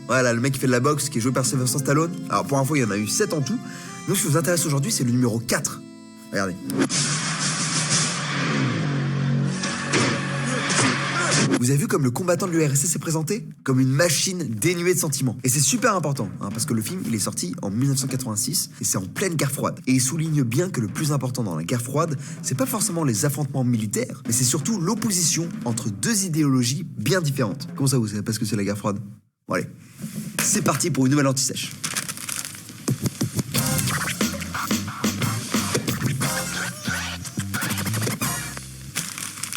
Voilà, le mec qui fait de la boxe, qui est joué par Sylvester Stallone. Alors pour info, il y en a eu 7 en tout. Nous, ce qui nous intéresse aujourd'hui, c'est le numéro 4. Regardez. Vous avez vu comme le combattant de l'URSS s'est présenté? Comme une machine dénuée de sentiments. Et c'est super important, parce que le film, il est sorti en 1986 et c'est en pleine guerre froide. Et il souligne bien que le plus important dans la guerre froide, c'est pas forcément les affrontements militaires, mais c'est surtout l'opposition entre deux idéologies bien différentes. Comment ça, vous savez pas ce que c'est la guerre froide? Bon allez, c'est parti pour une nouvelle anti-sèche.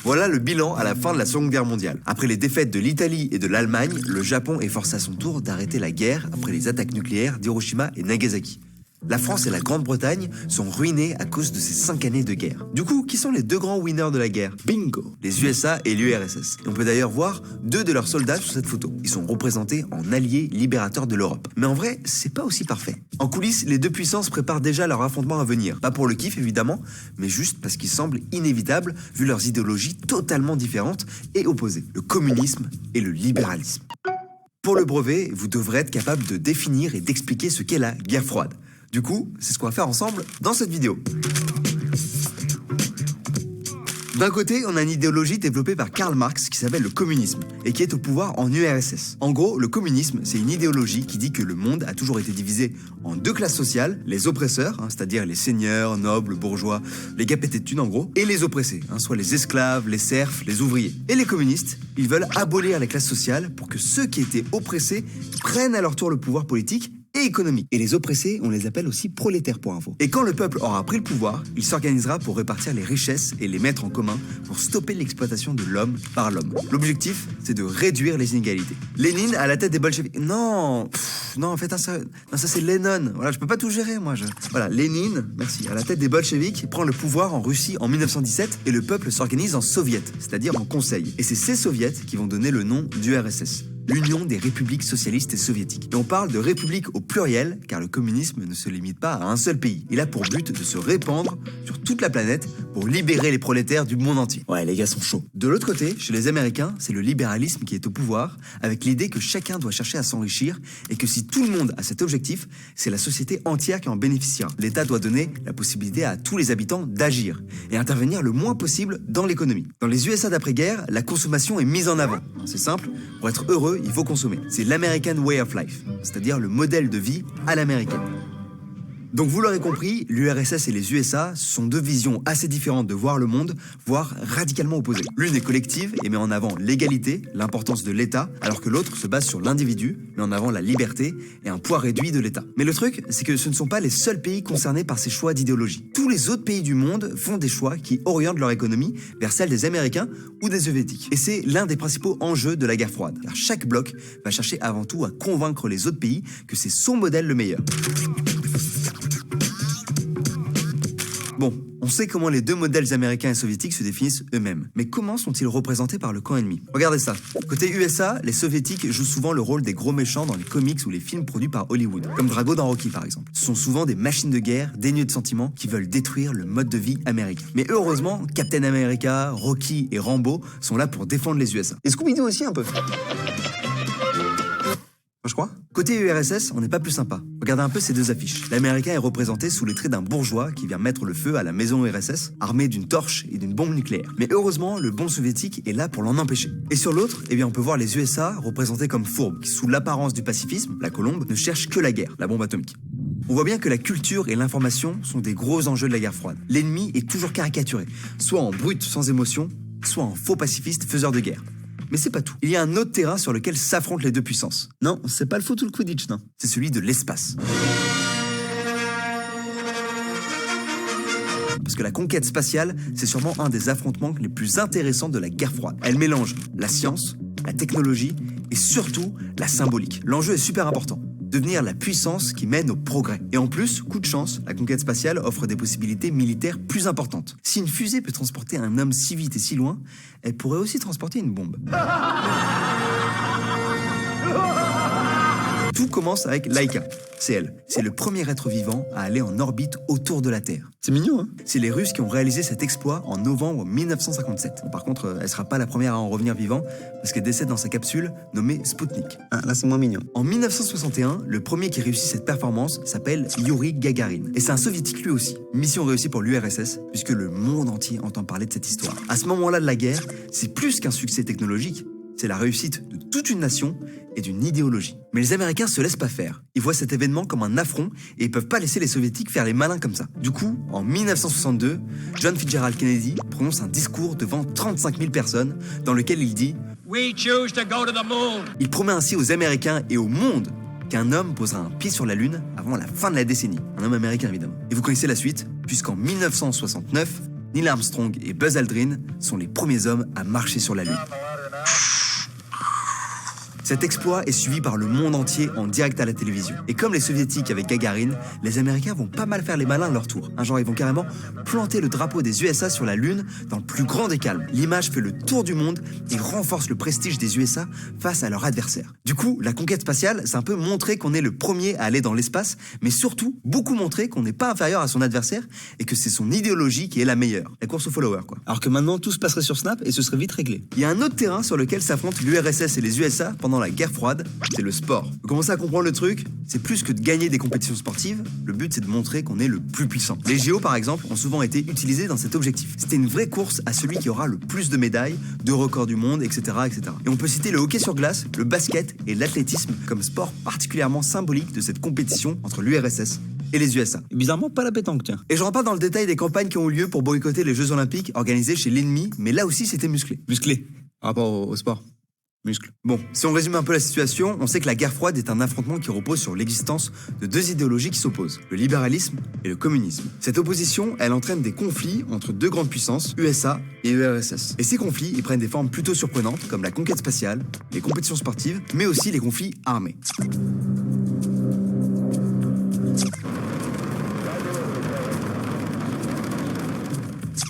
Voilà le bilan à la fin de la Seconde Guerre mondiale. Après les défaites de l'Italie et de l'Allemagne, le Japon est forcé à son tour d'arrêter la guerre après les attaques nucléaires d'Hiroshima et Nagasaki. La France et la Grande-Bretagne sont ruinées à cause de ces 5 années de guerre. Du coup, qui sont les deux grands winners de la guerre? Bingo! Les USA et l'URSS. Et on peut d'ailleurs voir 2 de leurs soldats sur cette photo. Ils sont représentés en alliés libérateurs de l'Europe. Mais en vrai, c'est pas aussi parfait. En coulisses, les deux puissances préparent déjà leur affrontement à venir. Pas pour le kiff évidemment, mais juste parce qu'il semble inévitable vu leurs idéologies totalement différentes et opposées. Le communisme et le libéralisme. Pour le brevet, vous devrez être capable de définir et d'expliquer ce qu'est la guerre froide. Du coup, c'est ce qu'on va faire ensemble dans cette vidéo. D'un côté, on a une idéologie développée par Karl Marx qui s'appelle le communisme et qui est au pouvoir en URSS. En gros, le communisme, c'est une idéologie qui dit que le monde a toujours été divisé en 2 classes sociales, les oppresseurs, c'est-à-dire les seigneurs, nobles, bourgeois, les gars pétés de thunes en gros, et les oppressés, soit les esclaves, les serfs, les ouvriers. Et les communistes, ils veulent abolir les classes sociales pour que ceux qui étaient oppressés prennent à leur tour le pouvoir politique et économique. Et les oppressés, on les appelle aussi prolétaires pour info. Et quand le peuple aura pris le pouvoir, il s'organisera pour répartir les richesses et les mettre en commun pour stopper l'exploitation de l'homme par l'homme. L'objectif, c'est de réduire les inégalités. Lénine à la tête des bolcheviks. Non, en fait, ça c'est Lénine. Voilà, je peux pas tout gérer, moi. Voilà, Lénine, merci, à la tête des bolcheviks, prend le pouvoir en Russie en 1917 et le peuple s'organise en soviet, c'est-à-dire en conseil. Et c'est ces soviets qui vont donner le nom d'URSS. L'Union des républiques socialistes et soviétiques. Et on parle de république au pluriel, car le communisme ne se limite pas à un seul pays. Il a pour but de se répandre sur toute la planète pour libérer les prolétaires du monde entier. Ouais, les gars sont chauds. De l'autre côté, chez les Américains, c'est le libéralisme qui est au pouvoir, avec l'idée que chacun doit chercher à s'enrichir, et que si tout le monde a cet objectif, c'est la société entière qui en bénéficiera. L'État doit donner la possibilité à tous les habitants d'agir, et intervenir le moins possible dans l'économie. Dans les USA d'après-guerre, la consommation est mise en avant. C'est simple, pour être heureux, il faut consommer. C'est l'American Way of Life, c'est-à-dire le modèle de vie à l'américaine. Donc vous l'aurez compris, l'URSS et les USA sont 2 visions assez différentes de voir le monde, voire radicalement opposées. L'une est collective et met en avant l'égalité, l'importance de l'État, alors que l'autre se base sur l'individu, met en avant la liberté et un poids réduit de l'État. Mais le truc, c'est que ce ne sont pas les seuls pays concernés par ces choix d'idéologie. Tous les autres pays du monde font des choix qui orientent leur économie vers celle des Américains ou des Soviétiques. Et c'est l'un des principaux enjeux de la guerre froide, car chaque bloc va chercher avant tout à convaincre les autres pays que c'est son modèle le meilleur. Bon, on sait comment les 2 modèles américains et soviétiques se définissent eux-mêmes. Mais comment sont-ils représentés par le camp ennemi? Regardez ça. Côté USA, les soviétiques jouent souvent le rôle des gros méchants dans les comics ou les films produits par Hollywood, comme Drago dans Rocky par exemple. Ce sont souvent des machines de guerre, dénuées de sentiments, qui veulent détruire le mode de vie américain. Mais heureusement, Captain America, Rocky et Rambo sont là pour défendre les USA. Et Scooby-Doo aussi un peu. Je crois. Côté URSS, on n'est pas plus sympa. Regardez un peu ces 2 affiches. L'américain est représenté sous les traits d'un bourgeois qui vient mettre le feu à la maison URSS, armé d'une torche et d'une bombe nucléaire. Mais heureusement, le bon soviétique est là pour l'en empêcher. Et sur l'autre, on peut voir les USA représentés comme fourbes, qui sous l'apparence du pacifisme, la colombe, ne cherchent que la guerre, la bombe atomique. On voit bien que la culture et l'information sont des gros enjeux de la guerre froide. L'ennemi est toujours caricaturé, soit en brute sans émotion, soit en faux pacifiste faiseur de guerre. Mais c'est pas tout. Il y a un autre terrain sur lequel s'affrontent les 2 puissances. Non, c'est pas le foot ou le Quidditch, non. C'est celui de l'espace. Parce que la conquête spatiale, c'est sûrement un des affrontements les plus intéressants de la guerre froide. Elle mélange la science, la technologie et surtout la symbolique. L'enjeu est super important. Devenir la puissance qui mène au progrès. Et en plus, coup de chance, la conquête spatiale offre des possibilités militaires plus importantes. Si une fusée peut transporter un homme si vite et si loin, elle pourrait aussi transporter une bombe. Tout commence avec Laika. C'est elle. C'est le premier être vivant à aller en orbite autour de la Terre. C'est mignon, hein? C'est les Russes qui ont réalisé cet exploit en novembre 1957. Bon, par contre, elle sera pas la première à en revenir vivant parce qu'elle décède dans sa capsule nommée Sputnik. Ah, là, c'est moins mignon. En 1961, le premier qui réussit cette performance s'appelle Yuri Gagarin. Et c'est un soviétique lui aussi. Mission réussie pour l'URSS, puisque le monde entier entend parler de cette histoire. À ce moment-là de la guerre, c'est plus qu'un succès technologique, c'est la réussite de toute une nation et d'une idéologie. Mais les Américains se laissent pas faire. Ils voient cet événement comme un affront et ils peuvent pas laisser les Soviétiques faire les malins comme ça. Du coup, en 1962, John Fitzgerald Kennedy prononce un discours devant 35 000 personnes dans lequel il dit « We choose to go to the moon ». Il promet ainsi aux Américains et au monde qu'un homme posera un pied sur la Lune avant la fin de la décennie. Un homme américain, évidemment. Et vous connaissez la suite, puisqu'en 1969, Neil Armstrong et Buzz Aldrin sont les premiers hommes à marcher sur la Lune. Cet exploit est suivi par le monde entier en direct à la télévision. Et comme les Soviétiques avec Gagarine, les Américains vont pas mal faire les malins à leur tour. Genre, ils vont carrément planter le drapeau des USA sur la Lune dans le plus grand des calmes. L'image fait le tour du monde et renforce le prestige des USA face à leur adversaire. Du coup, la conquête spatiale, c'est un peu montrer qu'on est le premier à aller dans l'espace, mais surtout, beaucoup montrer qu'on n'est pas inférieur à son adversaire et que c'est son idéologie qui est la meilleure. La course aux followers, quoi. Alors que maintenant, tout se passerait sur Snap et ce serait vite réglé. Il y a un autre terrain sur lequel s'affrontent l'URSS et les USA pendant la guerre froide, c'est le sport. Vous commencez à comprendre le truc? C'est plus que de gagner des compétitions sportives, le but c'est de montrer qu'on est le plus puissant. Les JO par exemple ont souvent été utilisés dans cet objectif. C'était une vraie course à celui qui aura le plus de médailles, de records du monde, etc., etc. Et on peut citer le hockey sur glace, le basket et l'athlétisme comme sport particulièrement symbolique de cette compétition entre l'URSS et les USA. Et bizarrement, pas la pétanque, tiens. Et je rentre pas dans le détail des campagnes qui ont eu lieu pour boycotter les Jeux Olympiques organisés chez l'ennemi, mais là aussi c'était musclé. Musclé, par rapport au sport. Muscle. Bon, si on résume un peu la situation, on sait que la guerre froide est un affrontement qui repose sur l'existence de deux idéologies qui s'opposent, le libéralisme et le communisme. Cette opposition, elle entraîne des conflits entre deux grandes puissances, USA et URSS. Et ces conflits, ils prennent des formes plutôt surprenantes, comme la conquête spatiale, les compétitions sportives, mais aussi les conflits armés.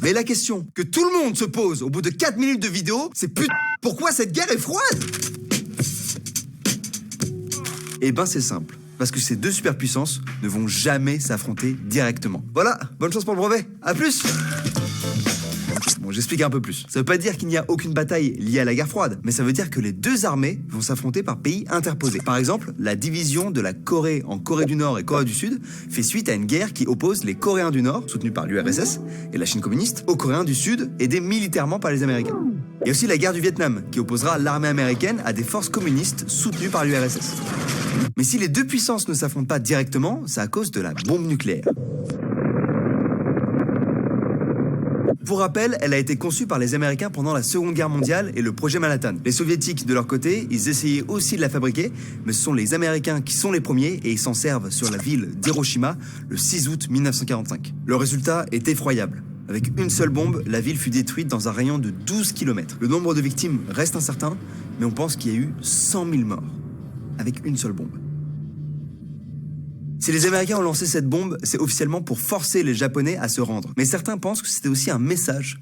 Mais la question que tout le monde se pose au bout de 4 minutes de vidéo, c'est putain, pourquoi cette guerre est froide? Eh ben c'est simple, parce que ces deux superpuissances ne vont jamais s'affronter directement. Voilà, bonne chance pour le brevet, à plus! Bon, j'explique un peu plus. Ça veut pas dire qu'il n'y a aucune bataille liée à la guerre froide, mais ça veut dire que les deux armées vont s'affronter par pays interposés. Par exemple, la division de la Corée en Corée du Nord et Corée du Sud fait suite à une guerre qui oppose les Coréens du Nord, soutenus par l'URSS et la Chine communiste, aux Coréens du Sud, aidés militairement par les Américains. Il y a aussi la guerre du Vietnam, qui opposera l'armée américaine à des forces communistes soutenues par l'URSS. Mais si les deux puissances ne s'affrontent pas directement, c'est à cause de la bombe nucléaire. Pour rappel, elle a été conçue par les Américains pendant la Seconde Guerre mondiale et le projet Manhattan. Les Soviétiques, de leur côté, ils essayaient aussi de la fabriquer, mais ce sont les Américains qui sont les premiers et ils s'en servent sur la ville d'Hiroshima le 6 août 1945. Le résultat est effroyable. Avec une seule bombe, la ville fut détruite dans un rayon de 12 km. Le nombre de victimes reste incertain, mais on pense qu'il y a eu 100 000 morts. Avec une seule bombe. Si les Américains ont lancé cette bombe, c'est officiellement pour forcer les Japonais à se rendre. Mais certains pensent que c'était aussi un message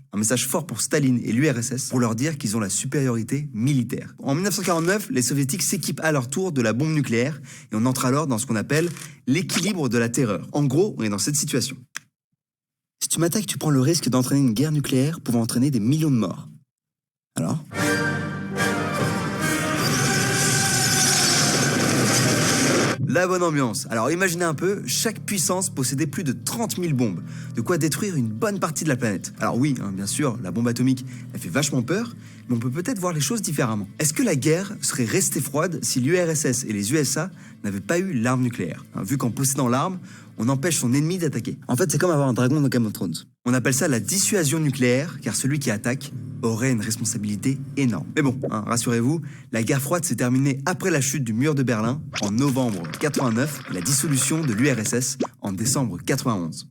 fort pour Staline et l'URSS, pour leur dire qu'ils ont la supériorité militaire. En 1949, les Soviétiques s'équipent à leur tour de la bombe nucléaire, et on entre alors dans ce qu'on appelle l'équilibre de la terreur. En gros, on est dans cette situation. Si tu m'attaques, tu prends le risque d'entraîner une guerre nucléaire pouvant entraîner des millions de morts. Alors ? La bonne ambiance. Alors imaginez un peu, chaque puissance possédait plus de 30 000 bombes, de quoi détruire une bonne partie de la planète. Alors oui, bien sûr, la bombe atomique, elle fait vachement peur, mais on peut peut-être voir les choses différemment. Est-ce que la guerre serait restée froide si l'URSS et les USA n'avaient pas eu l'arme nucléaire? Vu qu'en possédant l'arme, on empêche son ennemi d'attaquer. En fait, c'est comme avoir un dragon dans Game of Thrones. On appelle ça la dissuasion nucléaire, car celui qui attaque aurait une responsabilité énorme. Mais bon, rassurez-vous, la guerre froide s'est terminée après la chute du mur de Berlin, en novembre 89, et la dissolution de l'URSS en décembre 91.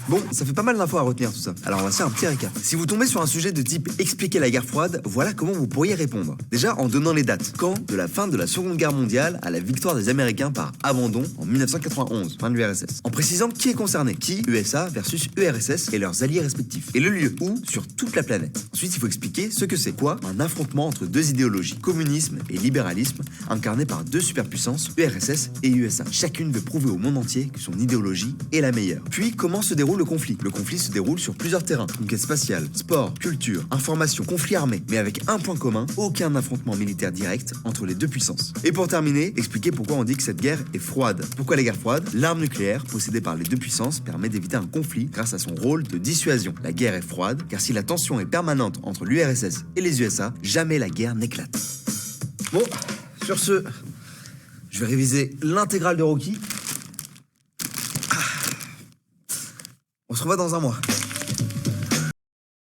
Bon, ça fait pas mal d'infos à retenir tout ça. Alors on va se faire un petit récap. Si vous tombez sur un sujet de type expliquer la guerre froide, voilà comment vous pourriez répondre. Déjà en donnant les dates. Quand de la fin de la Seconde Guerre mondiale à la victoire des Américains par abandon en 1991, fin de l'URSS. En précisant qui est concerné, qui USA versus URSS et leurs alliés respectifs. Et le lieu, où sur toute la planète. Ensuite il faut expliquer ce que c'est quoi un affrontement entre deux idéologies, communisme et libéralisme, incarnés par deux superpuissances, URSS et USA. Chacune veut prouver au monde entier que son idéologie est la meilleure. Puis comment se déroule le conflit? Le conflit se déroule sur plusieurs terrains, conquête spatiale, sport, culture, information, conflit armé, mais avec un point commun, aucun affrontement militaire direct entre les deux puissances. Et pour terminer, expliquer pourquoi on dit que cette guerre est froide. Pourquoi la guerre froide? L'arme nucléaire, possédée par les deux puissances, permet d'éviter un conflit grâce à son rôle de dissuasion. La guerre est froide, car si la tension est permanente entre l'URSS et les USA, jamais la guerre n'éclate. Bon, sur ce, je vais réviser l'intégrale de Rocky. On se revoit dans un mois.